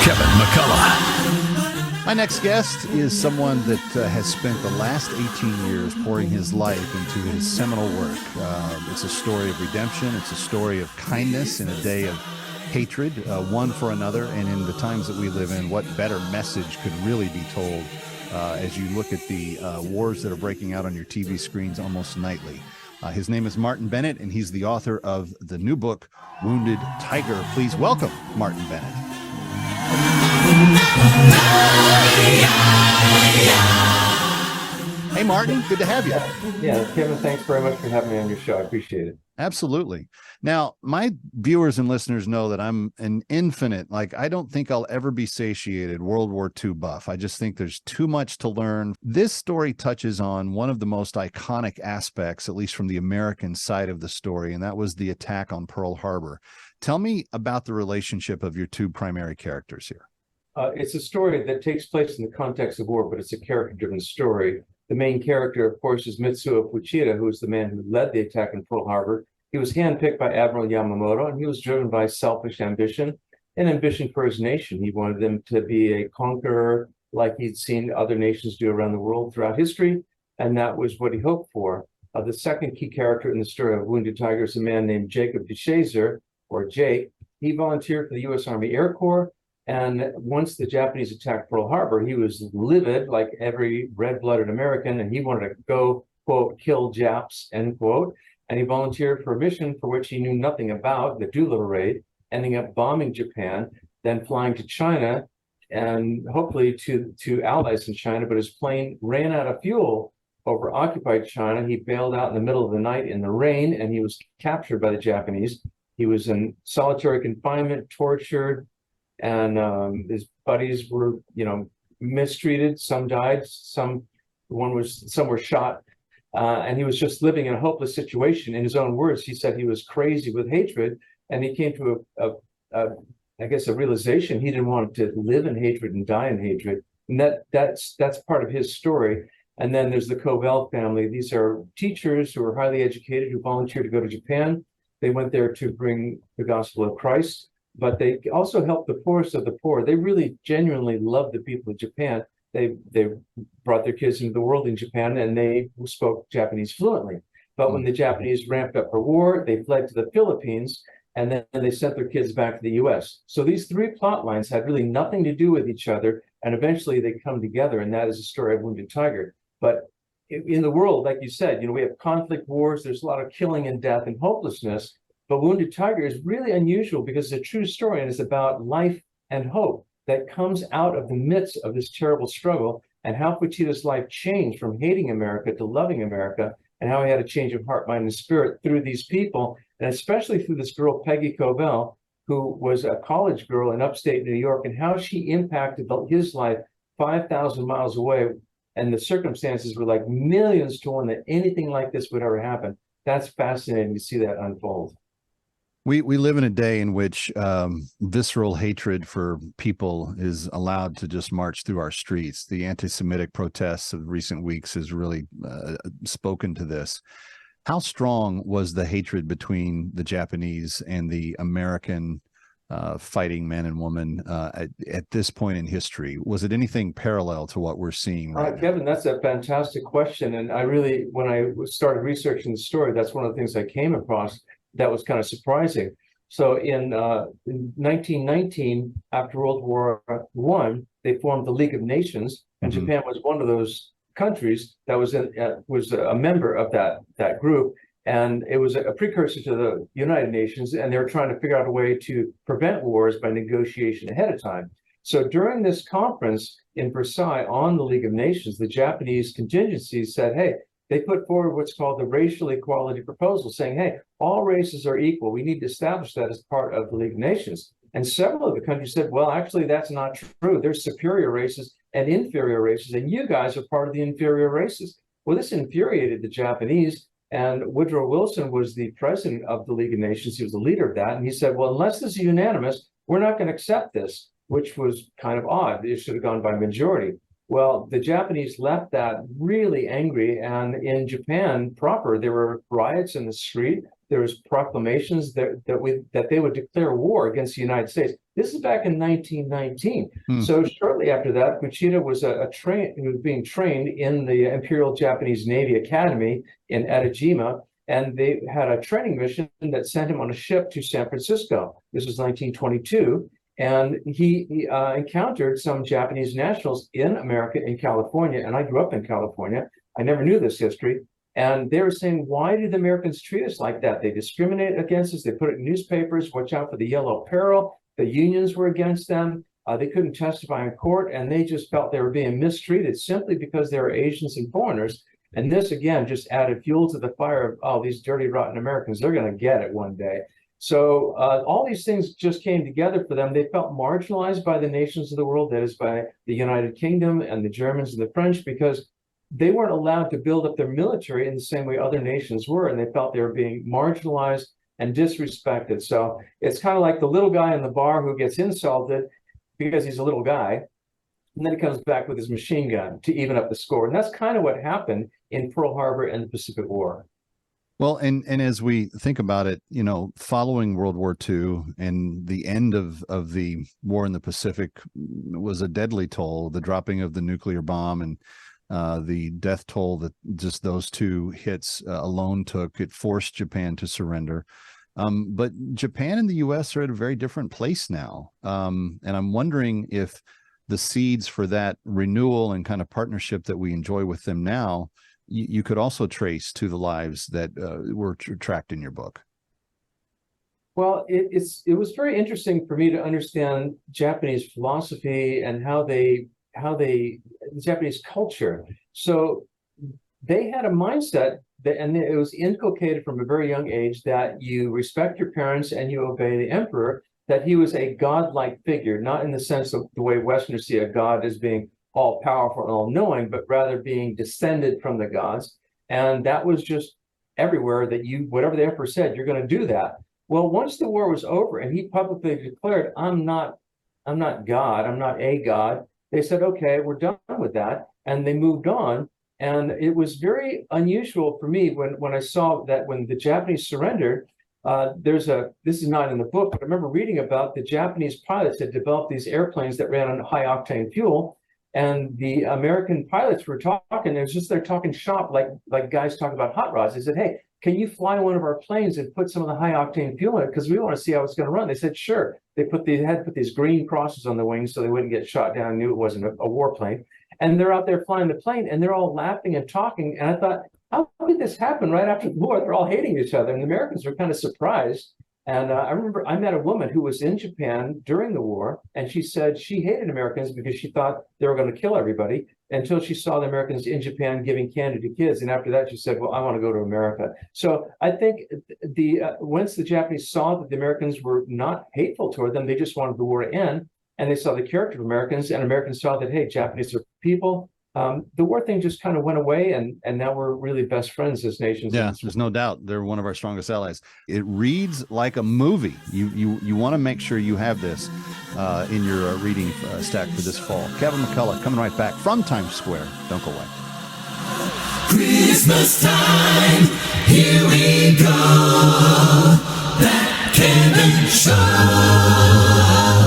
Kevin McCullough. My next guest is someone that has spent the last 18 years pouring his life into his seminal work. It's a story of redemption. It's a story of kindness in a day of hatred, one for another. And in the times that we live in, what better message could really be told as you look at the wars that are breaking out on your TV screens almost nightly. His name is Martin Bennett, and he's the author of the new book, Wounded Tiger. Please welcome Martin Bennett. Hey, Martin, good to have you. Yeah, Kevin, thanks very much for having me on your show. I appreciate it. Absolutely. Now, my viewers and listeners know that I'm an infinite, I don't think I'll ever be satiated World War II buff. I just think there's too much to learn. This story touches on one of the most iconic aspects, at least from the American side of the story, and that was the attack on Pearl Harbor. Tell me about the relationship of your two primary characters here. It's a story that takes place in the context of war, but it's a character-driven story. The main character, of course, is Mitsuo Fuchida, who is the man who led the attack in Pearl Harbor. He was handpicked by Admiral Yamamoto, and he was driven by selfish ambition and ambition for his nation. He wanted them to be a conqueror like he'd seen other nations do around the world throughout history, and that was what he hoped for. The second key character in the story of Wounded Tiger is a man named Jacob DeShazer, or Jake. He volunteered for the U.S. Army Air Corps, and once the Japanese attacked Pearl Harbor, he was livid like every red-blooded American, and he wanted to go, quote, kill Japs, end quote. And he volunteered for a mission for which he knew nothing about, the Doolittle raid, ending up bombing Japan, then flying to China and hopefully to allies in China. But his plane ran out of fuel over occupied China. He bailed out in the middle of the night in the rain, and he was captured by the Japanese. He was in solitary confinement, tortured, and his buddies were, mistreated. Some died, some were shot. And he was just living in a hopeless situation. In his own words, he said he was crazy with hatred, and he came to a realization he didn't want to live in hatred and die in hatred. And that's part of his story. And then there's the Covell family. These are teachers who are highly educated who volunteered to go to Japan. They went there to bring the gospel of Christ, but they also helped the poorest of the poor. They really genuinely loved the people of Japan. They brought their kids into the world in Japan, and they spoke Japanese fluently. But when the Japanese ramped up for war, they fled to the Philippines, and then they sent their kids back to the U.S. So these three plot lines had really nothing to do with each other, and eventually they come together, and that is the story of Wounded Tiger. But in the world, like you said, we have conflict, wars, there's a lot of killing and death and hopelessness, but Wounded Tiger is really unusual because it's a true story, and it's about life and hope that comes out of the midst of this terrible struggle, and how Fuchida's life changed from hating America to loving America, and how he had a change of heart, mind, and spirit through these people, and especially through this girl, Peggy Covell, who was a college girl in upstate New York, and how she impacted his life 5,000 miles away. And the circumstances were like millions to one that anything like this would ever happen. That's fascinating to see that unfold. We live in a day in which visceral hatred for people is allowed to just march through our streets. The anti-Semitic protests of recent weeks has really spoken to this. How strong was the hatred between the Japanese and the American fighting men and women at this point in history? Was it anything parallel to what we're seeing right now? Kevin, that's a fantastic question. And when I started researching the story, that's one of the things I came across that was kind of surprising. So in 1919, after World War I, they formed the League of Nations, and Japan was one of those countries that was a member of that group. And it was a precursor to the United Nations, and they were trying to figure out a way to prevent wars by negotiation ahead of time. So during this conference in Versailles on the League of Nations, the Japanese contingency said, hey, they put forward what's called the racial equality proposal, saying, hey, all races are equal. We need to establish that as part of the League of Nations. And several of the countries said, well, actually, that's not true. There's superior races and inferior races, and you guys are part of the inferior races. Well, this infuriated the Japanese. And Woodrow Wilson was the president of the League of Nations. He was the leader of that. And he said, well, unless this is unanimous, we're not going to accept this, which was kind of odd. It should have gone by majority. Well, the Japanese left that really angry. And in Japan proper, there were riots in the street. There was proclamations that they would declare war against the United States. This is back in 1919. Hmm. So shortly after that, Uchida was he was being trained in the Imperial Japanese Navy Academy in Etajima, and they had a training mission that sent him on a ship to San Francisco. This was 1922. And he encountered some Japanese nationals in America, in California. And I grew up in California. I never knew this history. And they were saying, why did the Americans treat us like that? They discriminate against us. They put it in newspapers, watch out for the yellow peril. The unions were against them. They couldn't testify in court. And they just felt they were being mistreated simply because they were Asians and foreigners. And this, again, just added fuel to the fire of, oh, these dirty, rotten Americans, they're going to get it one day. So all these things just came together for them. They felt marginalized by the nations of the world, that is by the United Kingdom and the Germans and the French, because they weren't allowed to build up their military in the same way other nations were, and they felt they were being marginalized and disrespected. So it's kind of like the little guy in the bar who gets insulted because he's a little guy, and then he comes back with his machine gun to even up the score. And that's kind of what happened in Pearl Harbor and the Pacific War. Well, and as we think about it, you know, following World War II and the end of the war in the Pacific was a deadly toll, the dropping of the nuclear bomb and the death toll that just those two hits alone took. It forced Japan to surrender. But Japan and the U.S. are at a very different place now. And I'm wondering if the seeds for that renewal and kind of partnership that we enjoy with them now, you could also trace to the lives that were tracked in your book. Well, it was very interesting for me to understand Japanese philosophy and how the Japanese culture. So they had a mindset that, and it was inculcated from a very young age, that you respect your parents and you obey the emperor, that he was a godlike figure, not in the sense of the way Westerners see a god as being all powerful and all knowing, but rather being descended from the gods. And that was just everywhere, that whatever the emperor said, you're going to do that. Well, once the war was over and he publicly declared, I'm not God, I'm not a god, they said, okay, we're done with that. And they moved on. And it was very unusual for me when I saw that when the Japanese surrendered, this is not in the book, but I remember reading about the Japanese pilots had developed these airplanes that ran on high octane fuel. And the American pilots were talking, it was just they're talking shop, like guys talk about hot rods. They said, hey, can you fly one of our planes and put some of the high octane fuel in it? Because we want to see how it's going to run. They said, sure. They had put these green crosses on the wings so they wouldn't get shot down and knew it wasn't a warplane. And they're out there flying the plane and they're all laughing and talking. And I thought, how did this happen right after the war? They're all hating each other. And the Americans were kind of surprised. And I remember I met a woman who was in Japan during the war, and she said she hated Americans because she thought they were going to kill everybody, until she saw the Americans in Japan giving candy to kids. And after that, she said, well, I want to go to America. So I think once the Japanese saw that the Americans were not hateful toward them, they just wanted the war to end. And they saw the character of Americans, and Americans saw that, hey, Japanese are people. The war thing just kind of went away, and now we're really best friends as nations. Yeah, there's no doubt they're one of our strongest allies. It reads like a movie. You want to make sure you have this in your reading stack for this fall. Kevin McCullough coming right back from Times Square. Don't go away. Christmas time, here we go. That Kevin Show.